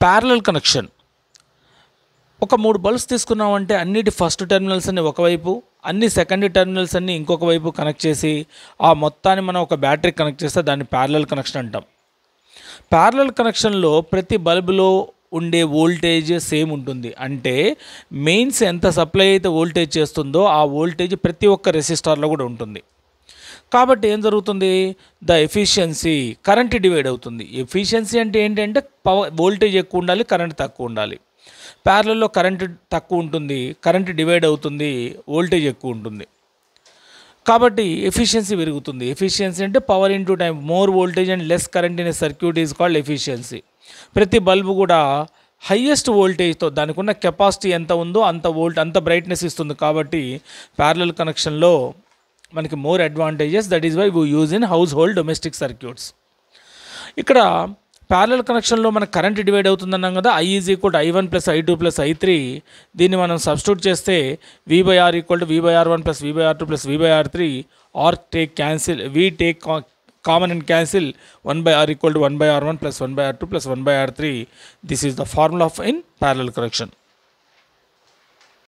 Parallel connection. ఒక 3 bulbs తీసుకున్నామంటే అన్నిటి ఫస్ట్ టెర్మినల్స్ అన్ని ఒకవైపు, అన్ని సెకండ్ టెర్మినల్స్ అన్ని ఇంకొక వైపు కనెక్ట్ చేసి ఆ మొత్తాన్ని మనం ఒక బ్యాటరీ కనెక్ట్ చేస్తే దాన్ని ప్యారలల్ కనెక్షన్ అంటాం. ప్యారలల్ కనెక్షన్లో ప్రతి బల్బులో ఉండే వోల్టేజ్ సేమ్ ఉంటుంది. అంటే మెయిన్స్ ఎంత సప్లై అయితే వోల్టేజ్ చేస్తుందో ఆ వోల్టేజ్ ప్రతి ఒక్క రెసిస్టార్లో కూడా ఉంటుంది. కాబట్టి ఏం జరుగుతుంది, ద ఎఫిషియన్సీ కరెంట్ డివైడ్ అవుతుంది. ఎఫిషియన్సీ అంటే ఏంటంటే పవర్, వోల్టేజ్ ఎక్కువ ఉండాలి, కరెంట్ తక్కువ ఉండాలి. ప్యారలల్లో కరెంట్ తక్కువ ఉంటుంది, కరెంట్ డివైడ్ అవుతుంది, వోల్టేజ్ ఎక్కువ ఉంటుంది. కాబట్టి ఎఫిషియన్సీ పెరుగుతుంది. ఎఫిషియన్సీ అంటే power into time. More voltage and less current in a circuit is called efficiency. ప్రతి బల్బు కూడా హయ్యెస్ట్ వోల్టేజ్తో దానికి ఉన్న కెపాసిటీ ఎంత ఉందో అంత బ్రైట్నెస్ ఇస్తుంది. కాబట్టి ప్యారలల్ కనెక్షన్లో మనకి more advantages. That is why we use in household domestic circuits. ఇక్కడ ప్యారలల్ కనెక్షన్లో మనకు కరెంట్ డివైడ్ అవుతుందన్నాం కదా. I is equal to I1 plus I2 plus I3. దీన్ని మనం సబ్స్టిట్యూట్ చేస్తే V/R equal to V/R1 plus V/R2 plus V/R3. R take cancel, V take common and cancel. 1/R equal to 1/R1 plus 1/R2 plus 1/R3. This is the formula of in parallel connection.